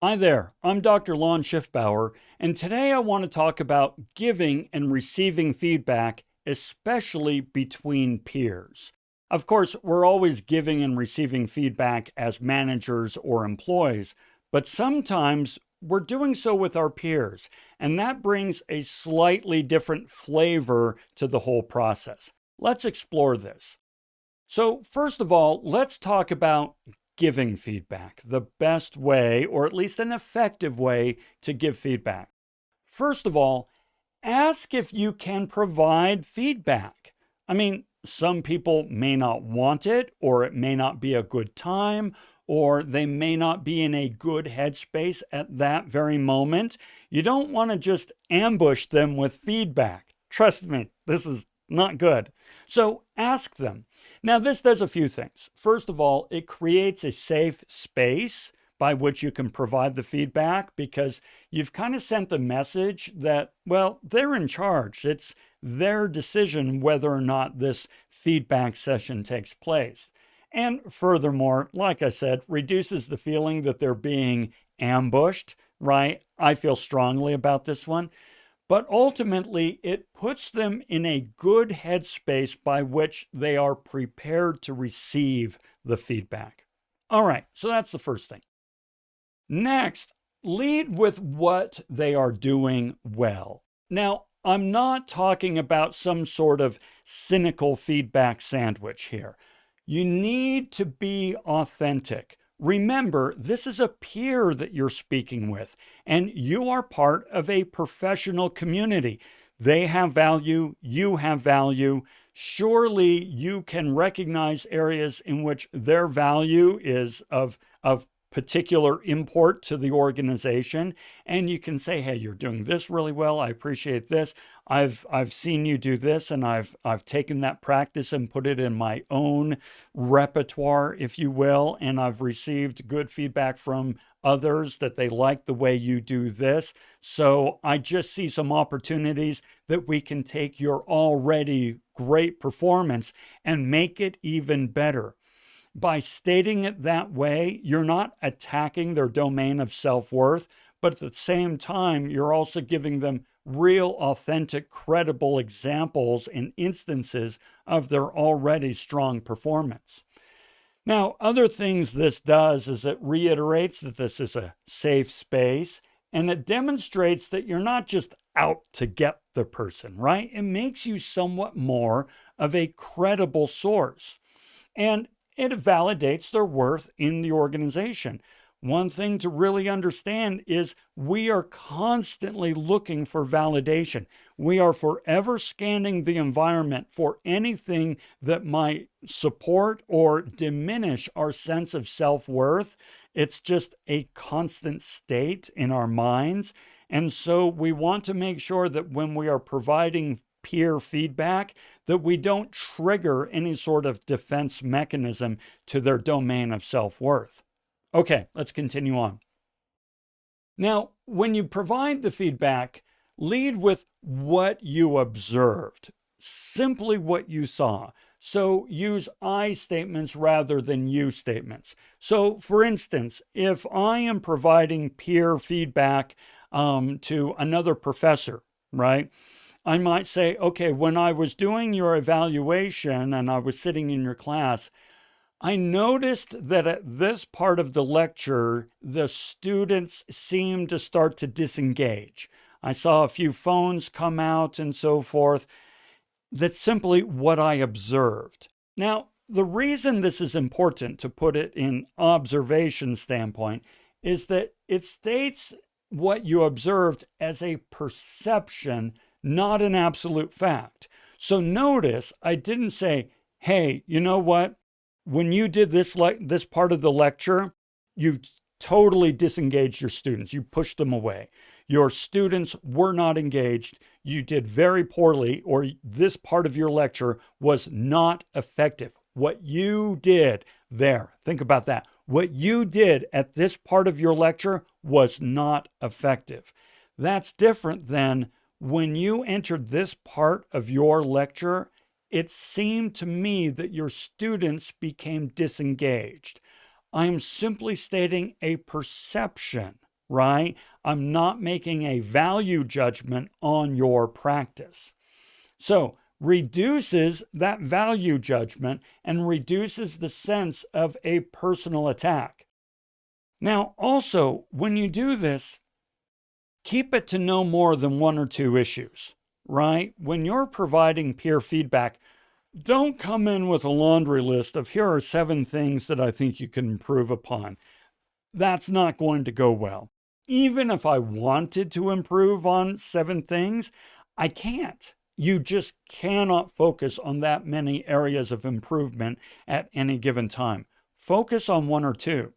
Hi there, I'm Dr. Lon Schiffbauer, and today I want to talk about giving and receiving feedback, especially between peers. Of course, we're always giving and receiving feedback as managers or employees, but sometimes we're doing so with our peers, and that brings a slightly different flavor to the whole process. Let's explore this. So, first of all, let's talk about giving feedback, the best way, or at least an effective way, to give feedback. First of all, ask if you can provide feedback. Some people may not want it, or it may not be a good time, or they may not be in a good headspace at that very moment. You don't want to just ambush them with feedback. Trust me, this is not good. So ask them. Now, this does a few things. First of all, it creates a safe space by which you can provide the feedback because you've kind of sent the message that, well, they're in charge. It's their decision whether or not this feedback session takes place. And furthermore, like I said, reduces the feeling that they're being ambushed, right? I feel strongly about this one. But ultimately, it puts them in a good headspace by which they are prepared to receive the feedback. All right, so that's the first thing. Next, lead with what they are doing well. Now, I'm not talking about some sort of cynical feedback sandwich here. You need to be authentic. Remember, this is a peer that you're speaking with, and you are part of a professional community. They have value, you have value. Surely you can recognize areas in which their value is of particular import to the organization, and you can say, hey, you're doing this really well, I appreciate this. I've seen you do this, and I've taken that practice and put it in my own repertoire, if you will, and I've received good feedback from others that they like the way you do this. So I just see some opportunities that we can take your already great performance and make it even better. By stating it that way, you're not attacking their domain of self-worth, but at the same time, you're also giving them real, authentic, credible examples and instances of their already strong performance. Now, other things this does is it reiterates that this is a safe space, and it demonstrates that you're not just out to get the person, right? It makes you somewhat more of a credible source. And it validates their worth in the organization. One thing to really understand is we are constantly looking for validation. We are forever scanning the environment for anything that might support or diminish our sense of self-worth. It's just a constant state in our minds. And so we want to make sure that when we are providing peer feedback, that we don't trigger any sort of defense mechanism to their domain of self-worth. Okay, let's continue on. Now, when you provide the feedback, lead with what you observed, simply what you saw. So use I statements rather than you statements. So for instance, if I am providing peer feedback to another professor, right? I might say, okay, when I was doing your evaluation and I was sitting in your class, I noticed that at this part of the lecture, the students seemed to start to disengage. I saw a few phones come out and so forth. That's simply what I observed. Now, the reason this is important to put it in observation standpoint is that it states what you observed as a perception, not an absolute fact. So notice I didn't say, hey, you know what? When you did this part of the lecture, you totally disengaged your students. You pushed them away. Your students were not engaged. You did very poorly, or this part of your lecture was not effective. What you did there, think about that. What you did at this part of your lecture was not effective. That's different than when you entered this part of your lecture, it seemed to me that your students became disengaged. I am simply stating a perception, right? I'm not making a value judgment on your practice. So, reduces that value judgment and reduces the sense of a personal attack. Now, also, when you do this, keep it to no more than one or two issues, right? When you're providing peer feedback, don't come in with a laundry list of here are 7 things that I think you can improve upon. That's not going to go well. Even if I wanted to improve on 7 things, I can't. You just cannot focus on that many areas of improvement at any given time. Focus on 1 or 2.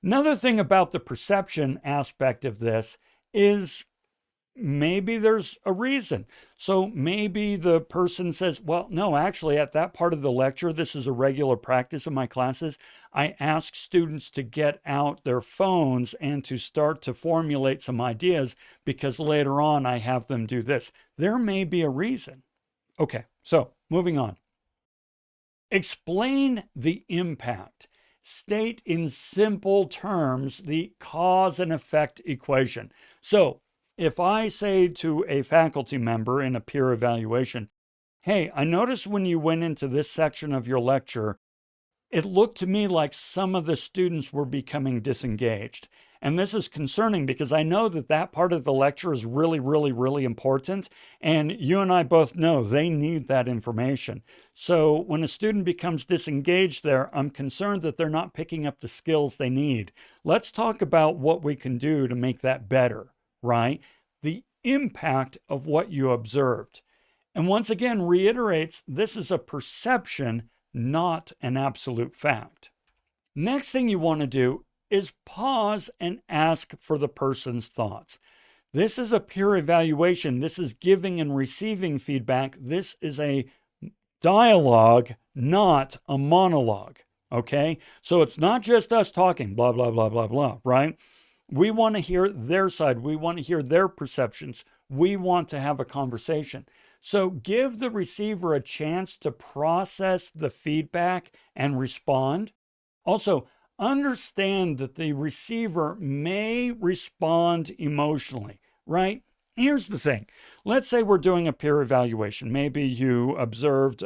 Another thing about the perception aspect of this is maybe there's a reason. So maybe the person says, well, no, actually, at that part of the lecture, this is a regular practice in my classes. I ask students to get out their phones and to start to formulate some ideas because later on I have them do this. There may be a reason. Okay, so moving on. Explain the impact. State in simple terms the cause and effect equation. So if I say to a faculty member in a peer evaluation, hey, I noticed when you went into this section of your lecture, it looked to me like some of the students were becoming disengaged. And this is concerning because I know that that part of the lecture is really, really, really important. And you and I both know they need that information. So when a student becomes disengaged there, I'm concerned that they're not picking up the skills they need. Let's talk about what we can do to make that better, right? The impact of what you observed. And once again, reiterates this is a perception, not an absolute fact. Next thing you want to do is pause and ask for the person's thoughts. This is a peer evaluation. This is giving and receiving feedback. This is a dialogue, not a monologue. Okay? So it's not just us talking, blah, blah, blah, blah, blah, right? We want to hear their side. We want to hear their perceptions. We want to have a conversation. So give the receiver a chance to process the feedback and respond. Also, understand that the receiver may respond emotionally, right? Here's the thing. Let's say we're doing a peer evaluation. Maybe you observed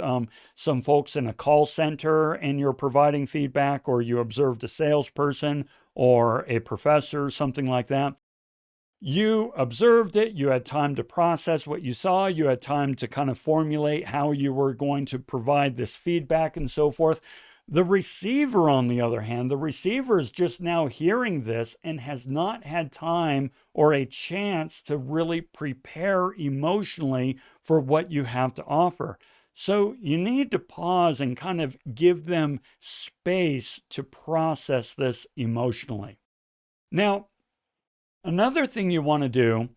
some folks in a call center and you're providing feedback, or you observed a salesperson or a professor, something like that. You observed it. You had time to process what you saw. You had time to kind of formulate how you were going to provide this feedback and so forth. The receiver, on the other hand, the receiver is just now hearing this and has not had time or a chance to really prepare emotionally for what you have to offer. So you need to pause and kind of give them space to process this emotionally. Now, another thing you want to do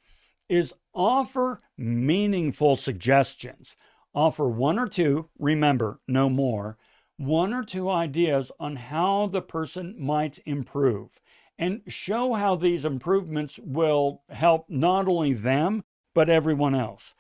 is offer meaningful suggestions. Offer 1 or 2, remember, no more, 1 or 2 ideas on how the person might improve, and show how these improvements will help not only them, but everyone else.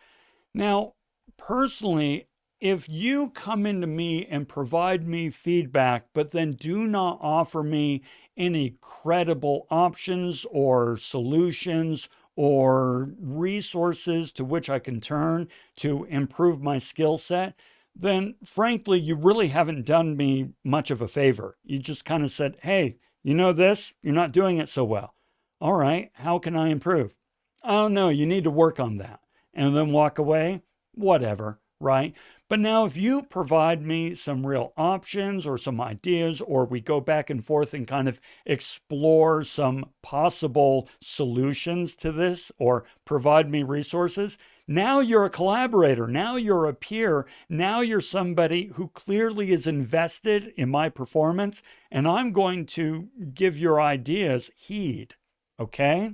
Now, personally, if you come into me and provide me feedback, but then do not offer me any credible options or solutions or resources to which I can turn to improve my skill set, then frankly, you really haven't done me much of a favor. You just kind of said, hey, you know this? You're not doing it so well. All right, how can I improve? Oh, no, you need to work on that. And then walk away? Whatever, right? But now if you provide me some real options or some ideas, or we go back and forth and kind of explore some possible solutions to this, or provide me resources, now you're a collaborator. Now you're a peer. Now you're somebody who clearly is invested in my performance, and I'm going to give your ideas heed. Okay?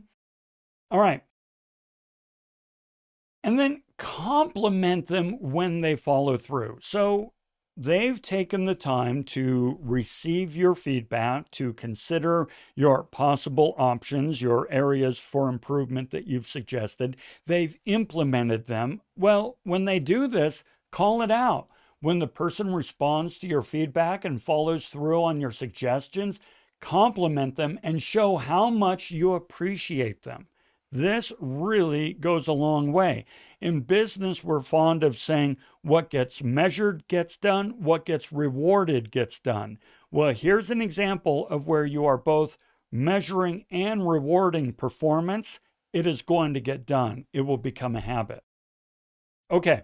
All right. And then compliment them when they follow through. So they've taken the time to receive your feedback, to consider your possible options, your areas for improvement that you've suggested. They've implemented them. Well, when they do this, call it out. When the person responds to your feedback and follows through on your suggestions, compliment them, and show how much you appreciate them. This really goes a long way. In business, we're fond of saying what gets measured gets done, what gets rewarded gets done. Well, here's an example of where you are both measuring and rewarding performance. It is going to get done. It will become a habit. Okay,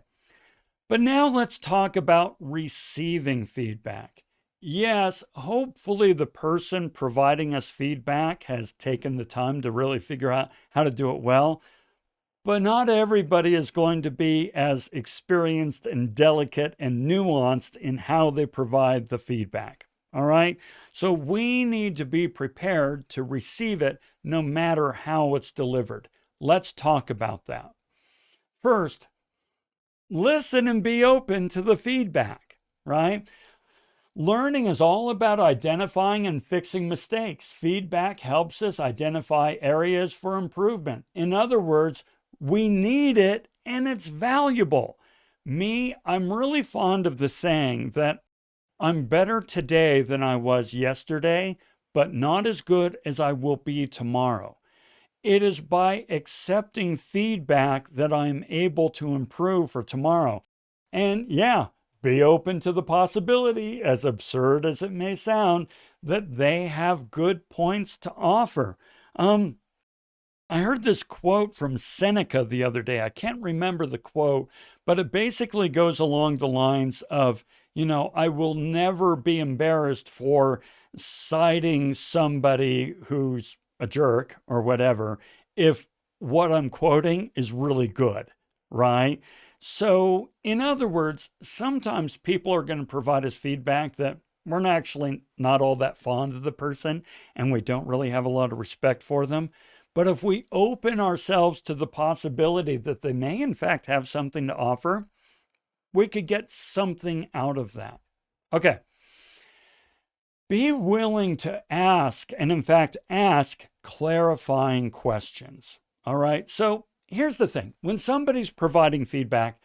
but now let's talk about receiving feedback. Yes, hopefully the person providing us feedback has taken the time to really figure out how to do it well. But not everybody is going to be as experienced and delicate and nuanced in how they provide the feedback. All right? So we need to be prepared to receive it no matter how it's delivered. Let's talk about that. First, listen and be open to the feedback, right? Learning is all about identifying and fixing mistakes. Feedback helps us identify areas for improvement. In other words, we need it and it's valuable. I'm really fond of the saying that I'm better today than I was yesterday, but not as good as I will be tomorrow. It is by accepting feedback that I'm able to improve for tomorrow. And yeah, be open to the possibility, as absurd as it may sound, that they have good points to offer. I heard this quote from Seneca the other day. I can't remember the quote, but it basically goes along the lines of, I will never be embarrassed for citing somebody who's a jerk or whatever if what I'm quoting is really good, right? So, in other words, sometimes people are going to provide us feedback that we're actually not all that fond of the person and we don't really have a lot of respect for them. But if we open ourselves to the possibility that they may, in fact, have something to offer, we could get something out of that. Okay. Be willing to ask, and in fact, ask clarifying questions. All right. So here's the thing. When somebody's providing feedback,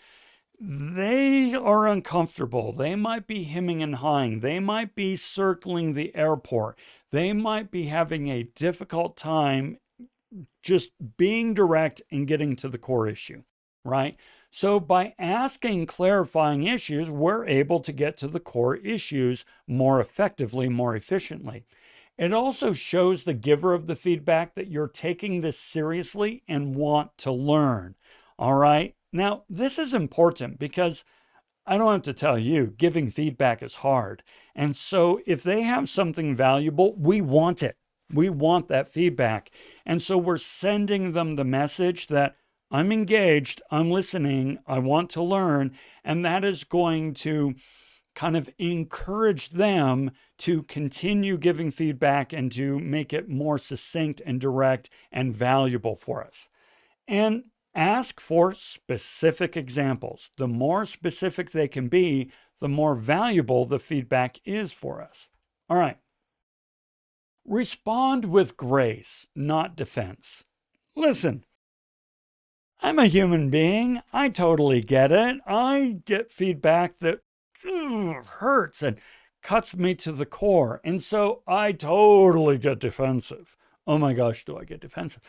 they are uncomfortable. They might be hemming and hawing. They might be circling the airport. They might be having a difficult time just being direct and getting to the core issue, right? So by asking clarifying issues, we're able to get to the core issues more effectively, more efficiently. It also shows the giver of the feedback that you're taking this seriously and want to learn, all right? Now, this is important because I don't have to tell you, giving feedback is hard. And so if they have something valuable, we want it. We want that feedback. And so we're sending them the message that I'm engaged, I'm listening, I want to learn, and that is going to kind of encourage them to continue giving feedback and to make it more succinct and direct and valuable for us. And ask for specific examples. The more specific they can be, the more valuable the feedback is for us. All right. Respond with grace, not defense. Listen, I'm a human being. I totally get it. I get feedback that hurts and cuts me to the core. And so I totally get defensive. Oh my gosh, do I get defensive?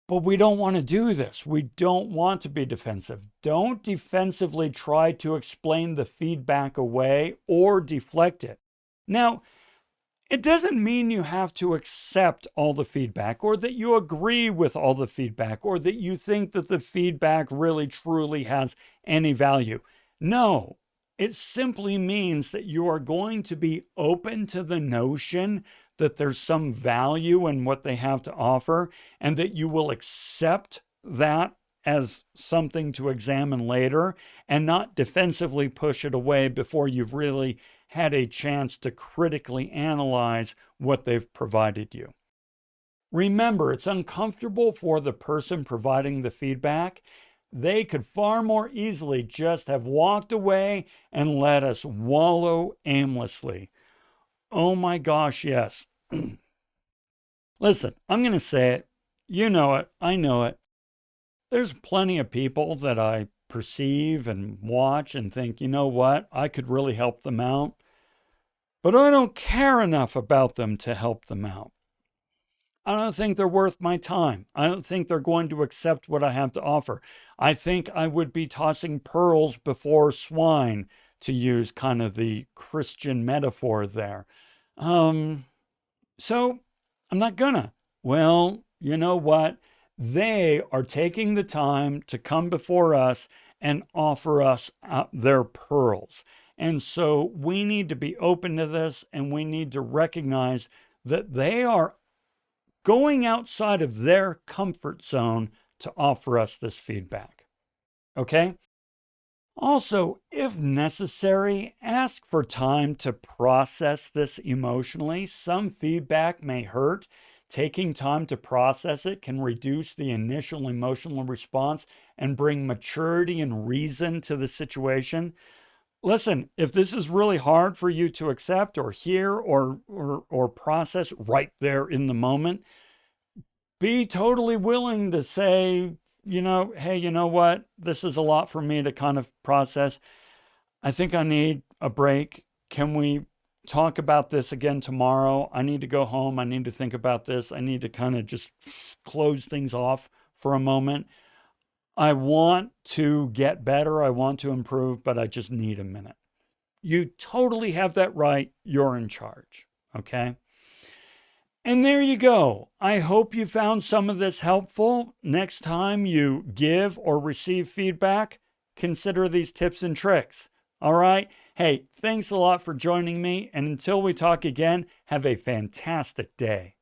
But we don't want to do this. We don't want to be defensive. Don't defensively try to explain the feedback away or deflect it. Now, it doesn't mean you have to accept all the feedback or that you agree with all the feedback or that you think that the feedback really truly has any value. No, it simply means that you are going to be open to the notion that there's some value in what they have to offer and that you will accept that as something to examine later and not defensively push it away before you've really had a chance to critically analyze what they've provided you. Remember, it's uncomfortable for the person providing the feedback. They could far more easily just have walked away and let us wallow aimlessly. Oh my gosh, yes. Listen, I'm going to say it. You know it. I know it. There's plenty of people that I perceive and watch and think, you know what? I could really help them out. but I don't care enough about them to help them out. I don't think they're worth my time. I don't think they're going to accept what I have to offer. I think I would be tossing pearls before swine, to use kind of the Christian metaphor there. So I'm not gonna. Well, you know what? They are taking the time to come before us and offer us their pearls. And so we need to be open to this, and we need to recognize that they are going outside of their comfort zone to offer us this feedback. Okay? Also, if necessary, ask for time to process this emotionally. Some feedback may hurt. Taking time to process it can reduce the initial emotional response and bring maturity and reason to the situation. Listen, if this is really hard for you to accept or hear or process right there in the moment, be totally willing to say, hey, you know what? This is a lot for me to kind of process. I think I need a break. Can we talk about this again tomorrow? I need to go home. I need to think about this. I need to kind of just close things off for a moment. I want to get better. I want to improve, but I just need a minute. You totally have that right. You're in charge. Okay? And there you go. I hope you found some of this helpful. Next time you give or receive feedback, consider these tips and tricks. All right? Hey, thanks a lot for joining me. And until we talk again, have a fantastic day.